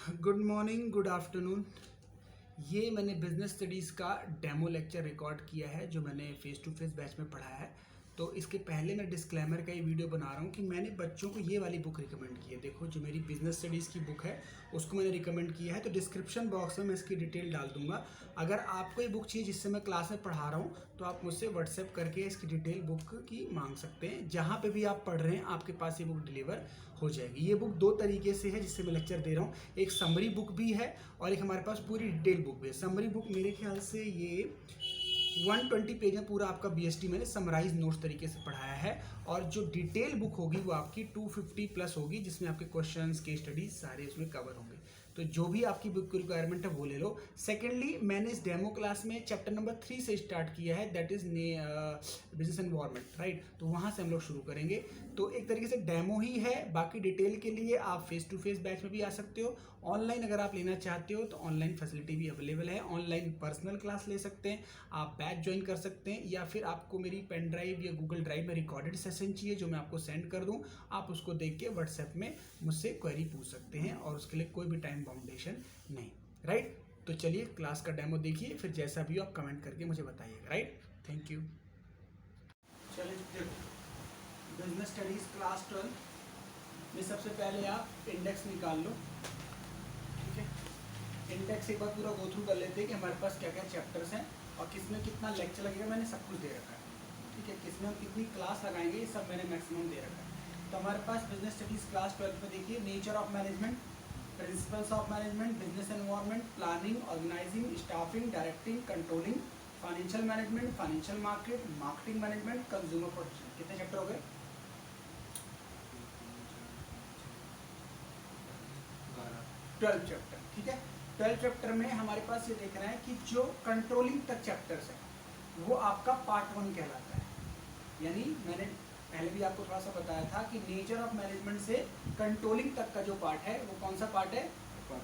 Good morning, good afternoon. ये मैंने business studies का डेमो लेक्चर रिकॉर्ड किया है जो मैंने फेस टू फेस बैच में पढ़ाया है। तो इसके पहले मैं डिस्क्लेमर का ये वीडियो बना रहा हूँ कि मैंने बच्चों को ये वाली बुक रिकमेंड की है। देखो, जो मेरी बिजनेस स्टडीज़ की बुक है उसको मैंने रिकमेंड किया है। तो डिस्क्रिप्शन बॉक्स में मैं इसकी डिटेल डाल दूंगा। अगर आपको ये बुक चाहिए जिससे मैं क्लास में पढ़ा रहा हूँ तो आप मुझसे व्हाट्सएप करके इसकी डिटेल बुक की मांग सकते हैं। जहाँ पे भी आप पढ़ रहे हैं आपके पास ये बुक डिलीवर हो जाएगी। ये बुक दो तरीके से है जिससे मैं लेक्चर दे रहा हूँ। एक समरी बुक भी है और एक हमारे पास पूरी डिटेल बुक भी है। समरी बुक मेरे ख्याल से ये 120 पेज में पूरा आपका बीएसटी मैंने समराइज नोट्स तरीके से पढ़ाया है। और जो डिटेल बुक होगी वो आपकी 250 प्लस होगी, जिसमें आपके क्वेश्चंस केस स्टडीज सारे उसमें कवर होंगे। तो जो भी आपकी बुक की रिक्वायरमेंट है वो ले लो। सेकेंडली, मैंने इस डेमो क्लास में चैप्टर नंबर 3 से स्टार्ट किया है, that is business environment, right. तो वहाँ से हम लोग शुरू करेंगे। तो एक तरीके से डेमो ही है। बाकी डिटेल के लिए आप फेस टू फेस बैच में भी आ सकते हो। ऑनलाइन अगर आप लेना चाहते हो तो ऑनलाइन फैसिलिटी भी अवेलेबल है। ऑनलाइन पर्सनल क्लास ले सकते हैं, आप बैच ज्वाइन कर सकते हैं, या फिर आपको मेरी पेन ड्राइव या गूगल ड्राइव में रिकॉर्डेड सेशन चाहिए जो मैं आपको सेंड कर दूं। आप उसको देख के व्हाट्सएप में मुझसे क्वेरी पूछ सकते हैं और उसके लिए कोई भी टाइम बाउंडेशन नहीं, राइट। तो चलिए क्लास का डेमो देखिए, फिर जैसा भी हो आप कमेंट करके मुझे बताइएगा, राइट। Thank you. चलिए देखो, बिजनेस स्टडीज क्लास 12 में सबसे पहले आप इंडेक्स निकाल लो। ठीक है, इंडेक्स एक बार पूरा गो थ्रू कर लेते हैं कि हमारे पास क्या क्या चैप्टर्स हैं और किसमें कितना लेक्चर लगेगा। मैंने सब कुछ दे रखा है, ठीक है। किसमें हम कितनी क्लास लगाएंगे ये सब मैंने मैक्सिमम दे रखा है। तो हमारे पास बिजनेस स्टडीज क्लास 12 में देखिए, nature of management, principles of management, business environment, planning, organising, staffing, directing, controlling, financial management, financial market, marketing management, consumer protection. कितने चैप्टर हो गए? 12 चैप्टर, ठीक है। 12 चैप्टर में हमारे पास ये देखना है कि जो कंट्रोलिंग तक चैप्टर्स है वो आपका पार्ट 1 कहलाता है। यानी मैंने पहले भी आपको थोड़ा सा बताया था कि नेचर ऑफ मैनेजमेंट से कंट्रोलिंग तक का जो पार्ट है वो कौन सा पार्ट है?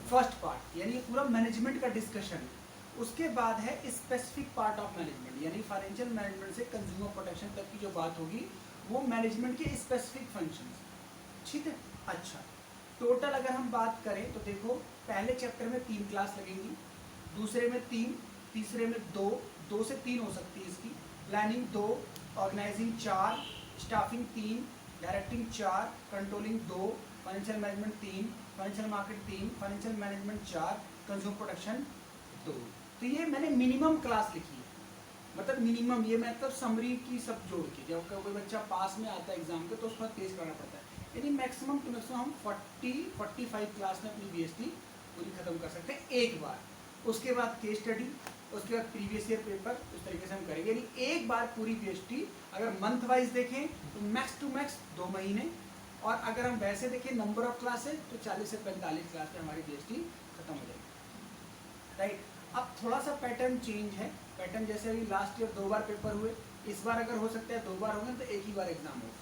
फर्स्ट पार्ट, यानी ये पूरा मैनेजमेंट का डिस्कशन है। उसके बाद है स्पेसिफिक पार्ट ऑफ मैनेजमेंट, यानी फाइनेंशियल मैनेजमेंट से कंज्यूमर प्रोटेक्शन तक की जो बात होगी वो मैनेजमेंट के स्पेसिफिक फंक्शंस, ठीक है। अच्छा, टोटल अगर हम बात करें तो देखो, पहले चैप्टर में 3 क्लास लगेंगी, दूसरे में 3, तीसरे में 2, 2 से 3 हो सकती है इसकी, planning 2, organising 4, staffing 3, directing 4, controlling 2, financial management 3, financial market 3, financial management 4, consumer protection 2। तो ये मैंने मिनिमम क्लास लिखी है, मतलब मिनिमम, ये मतलब समरी की सब जोड़ के। जब कोई बच्चा पास में आता है एग्जाम के तो उसको तेज करना पड़ता है। यानी मैक्सिमम टू मैक्सिमम हम 40-45 क्लास में अपनी बीएसटी पूरी खत्म कर सकते हैं एक बार। उसके बाद केस स्टडी, उसके बाद प्रीवियस ईयर पेपर, उस तरीके से हम करेंगे। यानी एक बार पूरी बीएसटी अगर मंथ वाइज देखें तो मैक्स टू मैक्स 2 महीने, और अगर हम वैसे देखें नंबर ऑफ क्लासेज तो 40 से 45 क्लास में हमारी बीएसटी खत्म हो जाएगी, राइट। अब थोड़ा सा पैटर्न चेंज है। पैटर्न जैसे अभी लास्ट ईयर 2 बार पेपर हुए, इस बार अगर हो सकता है 2 बार होंगे तो एक ही बार एग्जाम होगा,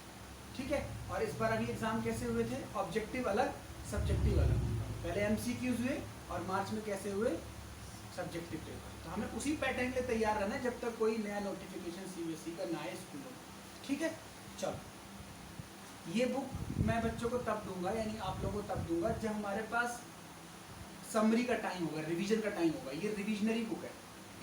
ठीक है। और इस बार अभी एग्जाम कैसे हुए थे? ऑब्जेक्टिव अलग, सब्जेक्टिव अलग। पहले एमसीक्यूज हुए और मार्च में कैसे हुए? Subjective paper. तो हमें उसी पैटर्न के लिए तैयार रहना है जब तक कोई नया नोटिफिकेशन सीबीएसई का ना आए स्कूलों, ठीक है। चलो, ये बुक मैं बच्चों को तब दूंगा, यानी आप लोगों को तब दूंगा जब हमारे पास समरी का टाइम होगा, रिवीजन का टाइम होगा। ये रिविजनरी बुक है,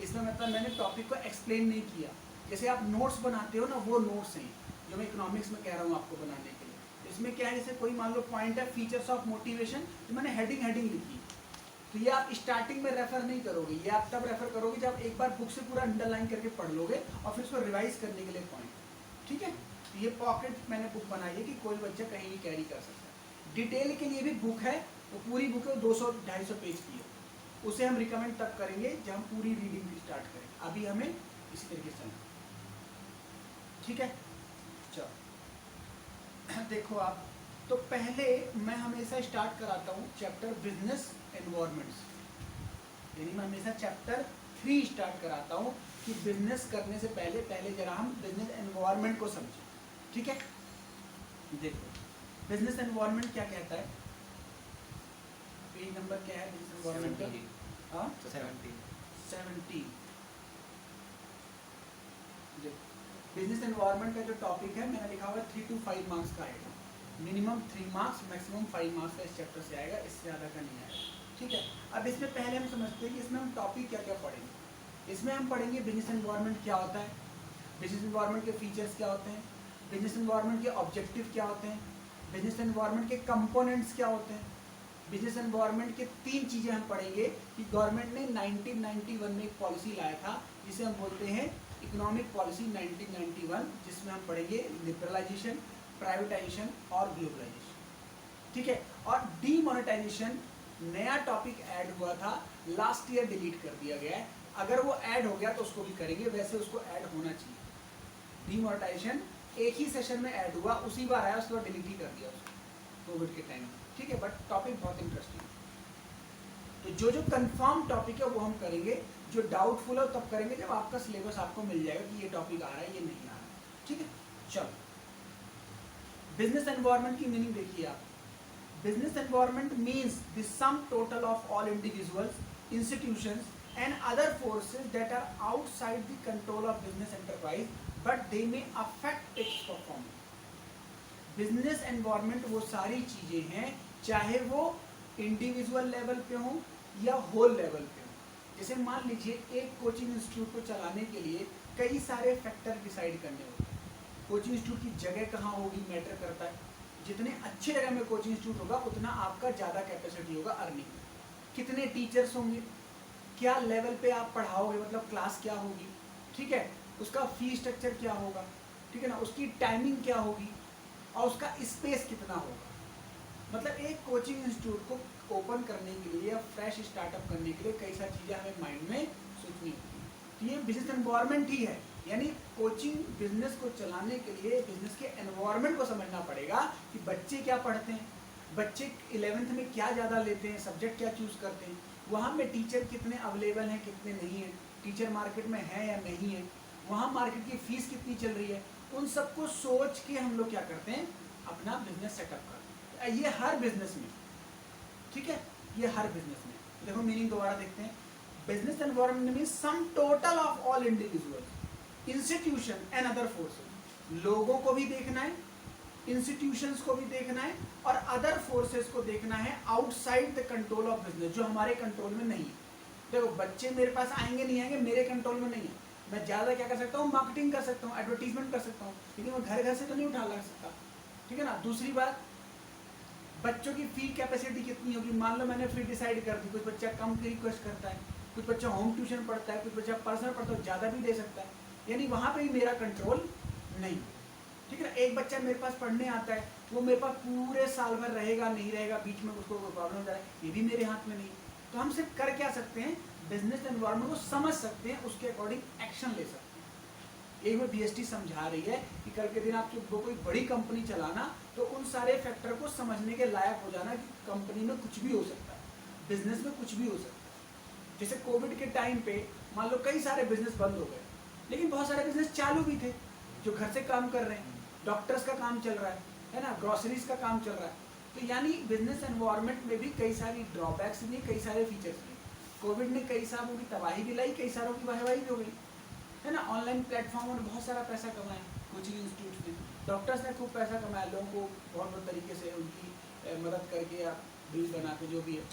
इसमें मतलब मैंने टॉपिक को एक्सप्लेन नहीं किया। जैसे आप नोट्स बनाते हो ना, वो नोट्स हैं जो मैं इकोनॉमिक्स में कह रहा हूँ आपको बनाने के लिए। इसमें क्या है, जैसे कोई मान लो पॉइंट है फीचर्स ऑफ मोटिवेशन, तो मैंने हेडिंग लिखी, तो ये आप स्टार्टिंग में रेफर नहीं करोगे, ये आप तब रेफर करोगे जब एक बार बुक से पूरा अंडरलाइन करके पढ़ लोगे और फिर उसको रिवाइज करने के लिए पॉइंट, ठीक है। तो ये पॉकेट मैंने बुक बनाई है कि कोई बच्चा कहीं भी कैरी कर सकता है। डिटेल के लिए भी बुक है, वो पूरी बुक है 200-250 पेज की है। उसे हम रिकमेंड तब करेंगे जब हम पूरी रीडिंग स्टार्ट करें। अभी हमें इसी तरीके से चलना, ठीक है। चलो देखो आप, तो पहले मैं हमेशा स्टार्ट कराता हूँ चैप्टर बिजनेस एनवायरमेंट्स, यानी मैं हमेशा चैप्टर 3 स्टार्ट कराता हूँ कि बिजनेस करने से पहले जरा हम बिजनेस एनवायरमेंट को समझें, ठीक है। देखो, बिजनेस एनवायरमेंट क्या कहता है, पेज नंबर क्या है बिजनेस एनवायरमेंट का? 17। बिजनेस एनवायरमेंट का जो टॉपिक है मैंने लिखा हुआ है 3 to 5 मार्क्स का आएगा। मिनिमम 3 मार्क्स, मैक्सिमम 5 मार्क्स का इस चैप्टर से आएगा, इससे ज़्यादा का नहीं आएगा, ठीक है। अब इसमें पहले हम समझते हैं कि इसमें हम टॉपिक क्या क्या पढ़ेंगे। इसमें हम पढ़ेंगे बिजनेस एनवायरनमेंट क्या होता है, बिजनेस एनवायरनमेंट के फीचर्स क्या होते हैं, बिजनेस एनवायरनमेंट के ऑब्जेक्टिव क्या होते हैं, बिजनेस एनवायरनमेंट के कंपोनेंट्स क्या होते हैं। बिजनेस एनवायरनमेंट के 3 चीज़ें हम पढ़ेंगे कि गवर्नमेंट ने 1991 में एक पॉलिसी लाया था जिसे हम बोलते हैं इकोनॉमिक पॉलिसी 1991, जिसमें हम पढ़ेंगे लिबरलाइजेशन, प्राइवेटाइजेशन और ग्लोबलाइजेशन। ठीक है। और डीमोनेटाइजेशन नया टॉपिक ऐड हुआ था, लास्ट ईयर डिलीट कर दिया गया है। अगर वो ऐड हो गया तो उसको भी करेंगे, वैसे उसको ऐड होना चाहिए। डीमोनेटाइजेशन एक ही सेशन में ऐड हुआ, उसी बार आया, उसके बाद डिलीट ही कर दिया उसको कोविड के टाइम में। ठीक है, बट टॉपिक बहुत इंटरेस्टिंग है। तो जो जो कंफर्म टॉपिक है वो हम करेंगे, जो डाउटफुल है तब करेंगे जब आपका सिलेबस आपको मिल जाएगा कि ये टॉपिक आ रहा है, ये नहीं आ रहा है। ठीक है, चलो बिजनेस एनवायरनमेंट की मीनिंग देखिए आप। Business environment means the sum total of all individuals, institutions and other forces that are outside the control of business enterprise but they may affect its performance. Business environment वो सारी चीजें हैं, चाहे वो individual level पे हो या whole level पे हो। जैसे मान लीजिए एक कोचिंग इंस्टीट्यूट को चलाने के लिए कई सारे फैक्टर डिसाइड करने होते हैं। कोचिंग इंस्टीट्यूट की जगह कहाँ होगी मैटर करता है। जितने अच्छे जगह में कोचिंग इंस्टीट्यूट होगा उतना आपका ज़्यादा कैपेसिटी होगा अर्निंग। कितने टीचर्स होंगे, क्या लेवल पे आप पढ़ाओगे, मतलब क्लास क्या होगी, ठीक है, उसका फी स्ट्रक्चर क्या होगा, ठीक है ना, उसकी टाइमिंग क्या होगी और उसका स्पेस कितना होगा। मतलब एक कोचिंग इंस्टीट्यूट को ओपन करने के लिए या फ्रेश स्टार्टअप करने के लिए कई सारी चीज़ें हमें माइंड में सोचनी होती है। तो ये बिजनेस एनवायरनमेंट ही है, यानी कोचिंग बिजनेस को चलाने के लिए बिजनेस के एनवायरनमेंट को समझना पड़ेगा कि बच्चे क्या पढ़ते हैं, बच्चे 11th में क्या ज़्यादा लेते हैं, सब्जेक्ट क्या चूज़ करते हैं, वहाँ में टीचर कितने अवेलेबल हैं कितने नहीं हैं, टीचर मार्केट में है या नहीं है, वहाँ मार्केट की फीस कितनी चल रही है। उन सबको सोच के हम लोग क्या करते हैं, अपना बिजनेस सेटअप करते हैं। ये हर बिजनेस में, ठीक है, ये हर बिजनेस में। देखो मीनिंग दोबारा देखते हैं। Business environment means sum total of all individuals, institution and other forces. लोगों को भी देखना है, इंस्टीट्यूशंस को भी देखना है और अदर फोर्सेस को देखना है outside the control of business, जो हमारे कंट्रोल में नहीं है। देखो बच्चे मेरे पास आएंगे नहीं आएंगे, मेरे कंट्रोल में नहीं है। मैं ज़्यादा क्या कर सकता हूँ, मार्केटिंग कर सकता हूँ, एडवर्टीजमेंट कर सकता हूँ, लेकिन मैं घर घर से तो नहीं उठा ला सकता। ठीक है ना। दूसरी बात, बच्चों की फी कैपेसिटी कितनी होगी। मान लो मैंने फी डिसाइड कर दी, कुछ बच्चा कम की रिक्वेस्ट करता है, कुछ बच्चा होम ट्यूशन पढ़ता है, कुछ बच्चा पर्सनल पढ़ता है, ज़्यादा भी दे सकता है, यानी वहाँ पर भी मेरा कंट्रोल नहीं। ठीक है ना। एक बच्चा मेरे पास पढ़ने आता है, वो मेरे पास पूरे साल भर रहेगा नहीं रहेगा, बीच में उसको कोई प्रॉब्लम हो जाए, ये भी मेरे हाथ में नहीं। तो हम सिर्फ कर क्या सकते हैं, बिजनेस एनवायरनमेंट को समझ सकते हैं, उसके अकॉर्डिंग एक्शन ले सकते हैं। एक में बीएसटी समझा रही है कि कल के दिन आप वो कोई बड़ी कंपनी चलाना तो उन सारे फैक्टर को समझने के लायक हो जाना कि कंपनी में कुछ भी हो सकता है, बिजनेस में कुछ भी हो सकता है। जैसे कोविड के टाइम पे मान लो कई सारे बिजनेस बंद हो गए, लेकिन बहुत सारे बिजनेस चालू भी थे जो घर से काम कर रहे हैं। डॉक्टर्स का काम चल रहा है ना, ग्रोसरीज का काम चल रहा है। तो यानी बिजनेस एनवायरनमेंट में भी कई सारी ड्रॉबैक्स भी, कई सारे फीचर्स भी। कोविड ने कई सारों की तबाही भी लाई, कई सारों की वाहवाही भी हो गई, है ना। ऑनलाइन प्लेटफॉर्म में बहुत सारा पैसा कमाया कोचिंग इंस्टीट्यूट ने, डॉक्टर्स ने खूब पैसा कमाया, लोगों को बहुत बहुत तरीके से उनकी मदद करके या बिल बना के जो भी है।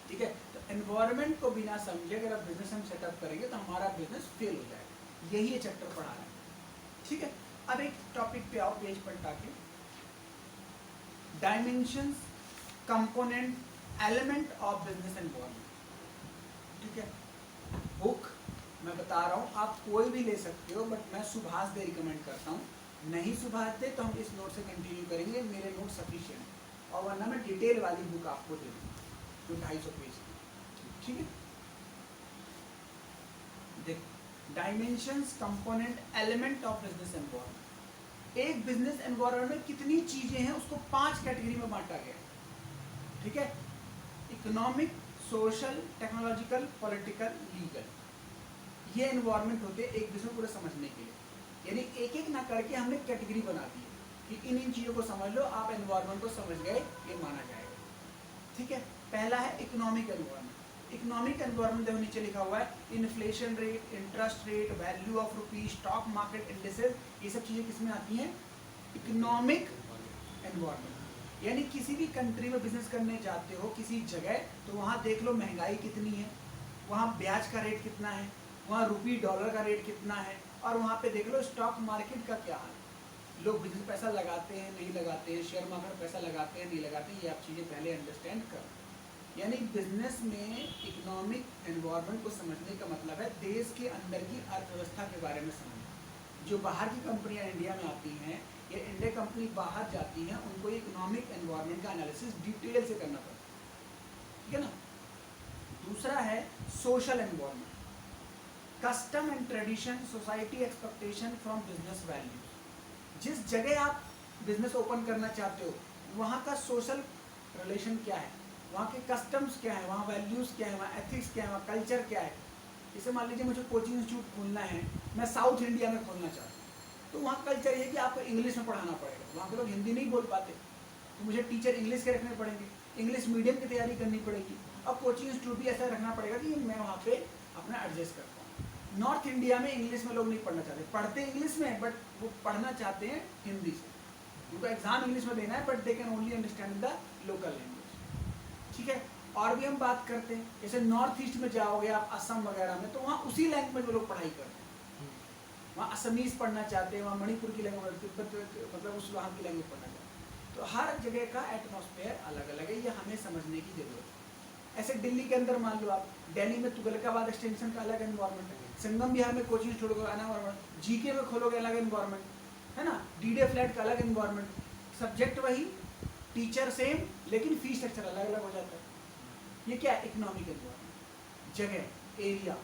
ठीक है। तो एनवायरनमेंट को बिना समझे अगर आप बिजनेस हम सेटअप करेंगे तो हमारा बिजनेस फेल हो जाएगा। यही ये चैप्टर पढ़ा रहा है। ठीक है। अब एक टॉपिक पे आओ, पेज पलटा के। Dimensions, component, element of business environment. ठीक है। बुक मैं बता रहा हूँ, आप कोई भी ले सकते हो, बट मैं सुभाष दे रिकमेंड करता हूँ। नहीं सुभाष दे तो हम इस नोट से कंटिन्यू करेंगे, मेरे नोट सफिशिएंट है, और वरना मैं डिटेल वाली बुक आपको दे दूँगा जो 250 पेज की। ठीक है। देख, dimensions, component, element of business environment. एक बिजनेस एनवायरनमेंट में कितनी चीजें हैं उसको 5 कैटेगरी में बांटा गया है। ठीक है। Economic, social, technological, political, legal. ये एनवायरनमेंट होते हैं एक बिजनेस पूरे समझने के लिए, यानी एक एक ना करके हमने कैटेगरी बना दी है कि इन चीजों को समझ लो, आप एनवायरनमेंट को समझ गए, ये माना जाएगा। ठीक है। पहला है इकोनॉमिक एनवायरनमेंट। इकोनॉमिक एनवायरनमेंट देखो नीचे लिखा हुआ है, inflation rate, interest rate, value of rupees, stock market indexes, ये सब चीजें किसमें आती हैं, इकोनॉमिक एनवायरनमेंट। यानी किसी भी कंट्री में बिजनेस करने जाते हो किसी जगह, तो वहाँ देख लो महंगाई कितनी है, वहाँ ब्याज का रेट कितना है, वहाँ रुपी डॉलर का रेट कितना है, और वहाँ पे देख लो स्टॉक मार्केट का क्या हाल है। लोग बिजनेस पैसा लगाते हैं नहीं लगाते हैं, शेयर मार्केट पैसा लगाते हैं नहीं लगाते हैं, ये आप चीज़ें पहले अंडरस्टैंड करो। यानी बिजनेस में इकोनॉमिक एनवायरनमेंट को समझने का मतलब है देश के अंदर की अर्थव्यवस्था के बारे में समझना। जो बाहर की कंपनियां इंडिया में आती हैं या इंडिया कंपनी बाहर जाती हैं, उनको इकोनॉमिक एनवायरनमेंट का एनालिसिस डिटेल से करना पड़ता है, ठीक है ना। दूसरा है social environment, custom and tradition, society expectation from business values. जिस जगह आप बिजनेस ओपन करना चाहते हो वहाँ का सोशल रिलेशन क्या है, वहाँ के कस्टम्स क्या है, वहाँ वैल्यूज़ क्या है, वहाँ एथिक्स क्या है, वहाँ कल्चर क्या है। जैसे मान लीजिए मुझे कोचिंग इंस्टीट्यूट खोलना है, मैं साउथ इंडिया में खोलना चाहता हूँ, तो वहाँ कल्चर ये कि आपको इंग्लिश में पढ़ाना पड़ेगा, वहाँ के लोग हिंदी नहीं बोल पाते, तो मुझे टीचर इंग्लिश के रखने पड़ेंगे, इंग्लिश मीडियम की तैयारी करनी पड़ेगी, और कोचिंग इंस्टीट्यूट भी ऐसा रखना पड़ेगा कि मैं वहाँ पे अपना एडजस्ट कर पाऊँ। नॉर्थ इंडिया में इंग्लिश में लोग नहीं पढ़ना चाहते, पढ़ते इंग्लिश में बट वो पढ़ना चाहते हैं हिंदी से, उनको एग्जाम इंग्लिश में देना है but they can only understand the local language, ठीक है। और भी हम बात करते हैं, जैसे नॉर्थ ईस्ट में जाओगे आप असम वगैरह में, तो वहाँ उसी लैंग्वेज में लोग पढ़ाई करते हैं, वहाँ असमीज पढ़ना चाहते हैं, वहाँ मणिपुर की लैंग्वेज, तिब्बत मतलब उस वहाँ की लैंग्वेज पढ़ना चाहते हैं। तो हर जगह का एटमॉस्फेयर अलग अलग है, ये हमें समझने की जरूरत है। ऐसे दिल्ली के अंदर मान लो आप, दिल्ली में तुगलकाबाद एक्सटेंशन का अलग एनवायरमेंट है, संगम बिहार में कोचिंग इंस्टीट्यूट का एनवायरमेंट, जीके में खोलोगे अलग एनवायरमेंट है ना, डीडे फ्लैट का अलग एनवायरमेंट, सब्जेक्ट वही, टीचर सेम, लेकिन फीस स्ट्रक्चर अलग अलग हो जाता है। ये क्या है, इकोनॉमिक एनवायरमेंट, जगह, एरिया।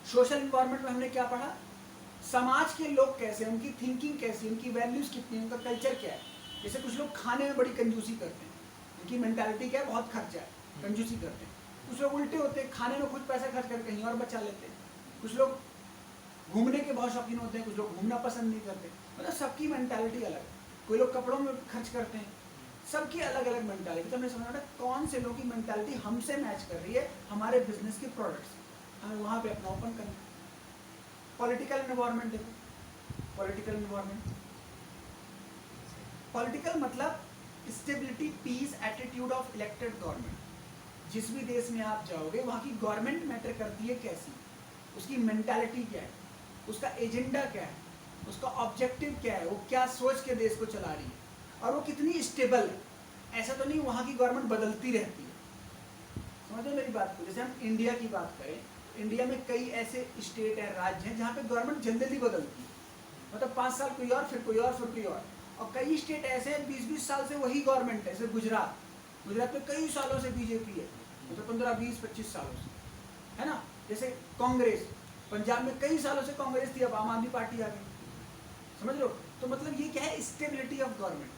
सोशल एनवायरमेंट में हमने क्या पढ़ा, समाज के लोग कैसे, उनकी थिंकिंग कैसी, उनकी वैल्यूज कितनी, उनका कल्चर क्या है। जैसे कुछ लोग खाने में बड़ी कंजूसी करते हैं, उनकी मेंटालिटी क्या है, बहुत खर्चा है, कंजूसी करते हैं। कुछ लोग उल्टे होते हैं, खाने में कुछ पैसा खर्च कर कहीं और बचा लेते हैं। कुछ लोग घूमने के बहुत शौकीन होते हैं, कुछ लोग घूमना पसंद नहीं करते, मतलब सबकी मेंटालिटी अलग है। कोई लोग कपड़ों में खर्च करते हैं, सबकी अलग अलग मेंटालिटी। तो हमने समझा कौन से लोगों की मेंटालिटी हमसे मैच कर रही है हमारे बिजनेस के प्रोडक्ट्स, हमें वहाँ पे अपना ओपन करना। पॉलिटिकल एनवायरनमेंट देखो, पॉलिटिकल एनवायरनमेंट, पॉलिटिकल मतलब stability, peace, attitude of elected government. जिस भी देश में आप जाओगे वहाँ की गवर्नमेंट मैटर करती है कैसी, उसकी मेंटालिटी क्या है, उसका एजेंडा क्या है, उसका ऑब्जेक्टिव क्या है, वो क्या सोच के देश को चला रही है, और वो कितनी स्टेबल है। ऐसा तो नहीं वहाँ की गवर्नमेंट बदलती रहती है, समझो मेरी बात को। जैसे हम इंडिया की बात करें, इंडिया में कई ऐसे स्टेट हैं, राज्य हैं जहाँ पे गवर्नमेंट जल्दी जल्दी बदलती है, मतलब 5 साल कोई और, फिर कोई और, फिर कोई और कई स्टेट ऐसे हैं 20-20 साल से वही गवर्नमेंट है। जैसे गुजरात में कई सालों से बीजेपी है, मतलब 15-20-25 सालों से, है ना। जैसे कांग्रेस, पंजाब में कई सालों से कांग्रेस थी, अब आम आदमी पार्टी आ गई, समझ लो। तो मतलब ये क्या है, स्टेबिलिटी ऑफ गवर्नमेंट।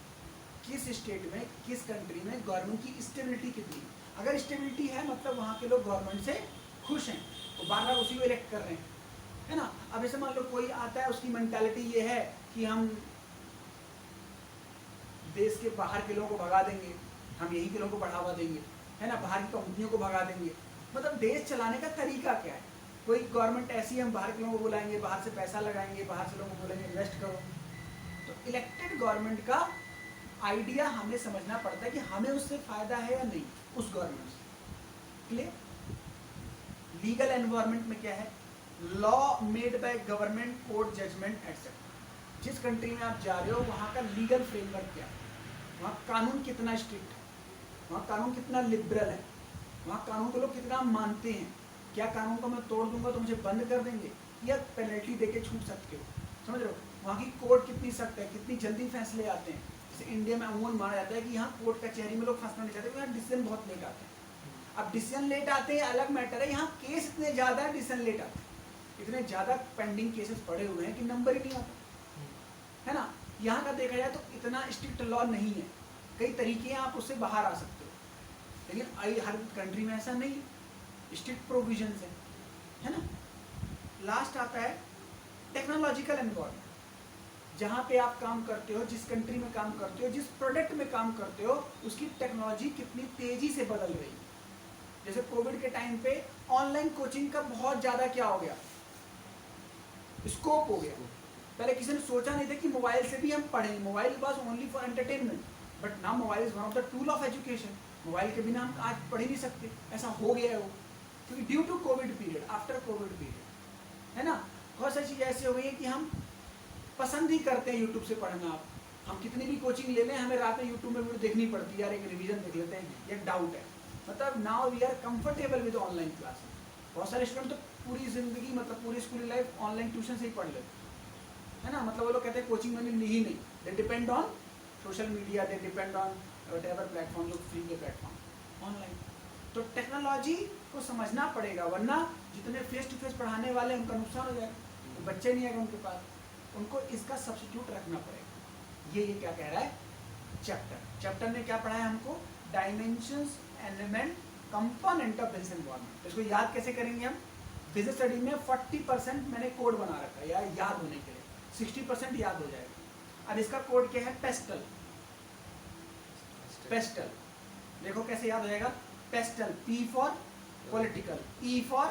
किस स्टेट में, किस कंट्री में गवर्नमेंट की स्टेबिलिटी कितनी, अगर स्टेबिलिटी है मतलब वहाँ के लोग गवर्नमेंट से खुश हैं, तो बार बार उसी को इलेक्ट कर रहे हैं, है ना। अब ऐसे मान लो कोई आता है, उसकी मेंटालिटी ये है कि हम देश के बाहर के लोगों को भगा देंगे, हम यही के लोगों को बढ़ावा देंगे, है ना, बाहर की कंपनियों को भगा देंगे। मतलब देश चलाने का तरीका क्या है, कोई गवर्नमेंट ऐसी है, हम बाहर के लोगों को बुलाएंगे, बाहर से पैसा लगाएंगे, बाहर से लोगों को बोलेंगे इन्वेस्ट करो। तो इलेक्टेड गवर्नमेंट का आइडिया हमें समझना पड़ता है कि हमें उससे फायदा है या नहीं, उस गवर्नमेंट से। क्लियर। लीगल एनवायरनमेंट में क्या है, law made by government, court, judgement etcetera. जिस कंट्री में आप जा रहे हो वहाँ का लीगल फ्रेमवर्क क्या है, वहाँ कानून कितना स्ट्रिक्ट है, वहाँ कानून कितना लिबरल है, वहाँ कानून को लोग कितना मानते हैं। क्या कानून को मैं तोड़ दूंगा तो मुझे बंद कर देंगे, या पेनल्टी देके छूट सकते हो, समझ रहे हो। वहाँ की कोर्ट कितनी सख्त है, कितनी जल्दी फैसले आते हैं। जैसे इंडिया में अमूमन माना जाता है कि यहाँ कोर्ट कचहरी में लोग फंसना नहीं चाहते, यहाँ डिसीजन बहुत लेट आते हैं। अब डिसीजन लेट आते हैं अलग मैटर है, यहाँ केस इतने ज़्यादा है, डिसीजन लेट आते हैं, इतने ज़्यादा पेंडिंग केसेस पड़े हुए हैं कि नंबर ही नहीं आता, है ना। यहाँ का देखा जाए तो इतना स्ट्रिक्ट लॉ नहीं है, कई तरीके हैं आप उससे बाहर आ सकते हो, लेकिन हर कंट्री में ऐसा नहीं है, स्ट्रिक्ट प्रोविजंस है ना। लास्ट आता है टेक्नोलॉजिकल एनवायरनमेंट, जहाँ पे आप काम करते हो, जिस कंट्री में काम करते हो, जिस प्रोडक्ट में काम करते हो, उसकी टेक्नोलॉजी कितनी तेजी से बदल रही है। जैसे कोविड के टाइम पे ऑनलाइन कोचिंग का बहुत ज़्यादा क्या हो गया, स्कोप हो गया। पहले किसी ने सोचा नहीं था कि मोबाइल से भी हम पढ़ें, mobile was only for entertainment, but now mobile is one of the tool of education. Mobile के बिना हम आज पढ़ ही नहीं सकते, ऐसा हो गया है वो, क्योंकि due to COVID period, after COVID period, है ना। बहुत सारी चीज़ें ऐसी हो गई है कि हम पसंद ही करते हैं यूट्यूब से पढ़ना। हम कितनी भी कोचिंग ले लें, हमें रात में यूट्यूब में वीडियो देखनी पड़ती है, यार एक रिवीजन देख लेते हैं, एक डाउट है। मतलब now we are comfortable with online classes. बहुत सारे स्टूडेंट तो पूरी जिंदगी, मतलब पूरी स्कूल लाइफ ऑनलाइन ट्यूशन से ही पढ़ लेते हैं ना। मतलब वो लोग कहते हैं कोचिंग मैंने ली ही नहीं, they depend on social media, they depend on whatever platform, जो फ्री के प्लेटफॉर्म ऑनलाइन। तो टेक्नोलॉजी को समझना पड़ेगा, वरना जितने फेस टू फेस पढ़ाने वाले हैं उनका नुकसान हो जाएगा, तो बच्चे नहीं आएगा उनके पास, उनको इसका सब्स्टिट्यूट रखना पड़ेगा। ये क्या कह रहा है चैप्टर ने क्या पढ़ाया हमको, dimensions, element, component of business environment. इसको याद कैसे करेंगे हम, बिजनेस स्टडी में 40% मैंने कोड बना रखा है याद होने के लिए, 60% याद हो जाएगा। अब इसका कोड क्या है, पेस्टल। पेस्टल देखो कैसे याद हो जाएगा, pastel, P for political, E for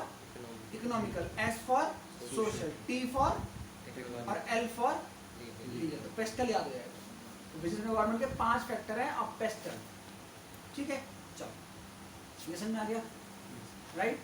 economical, S for social, T for और L फॉर लीगल। तो पेस्टल याद हो जाएगा। तो बिजनेस एनवायरनमेंट के 5 फैक्टर हैं अब पेस्टल, ठीक है। चलो ये समझ में आ गया, राइट।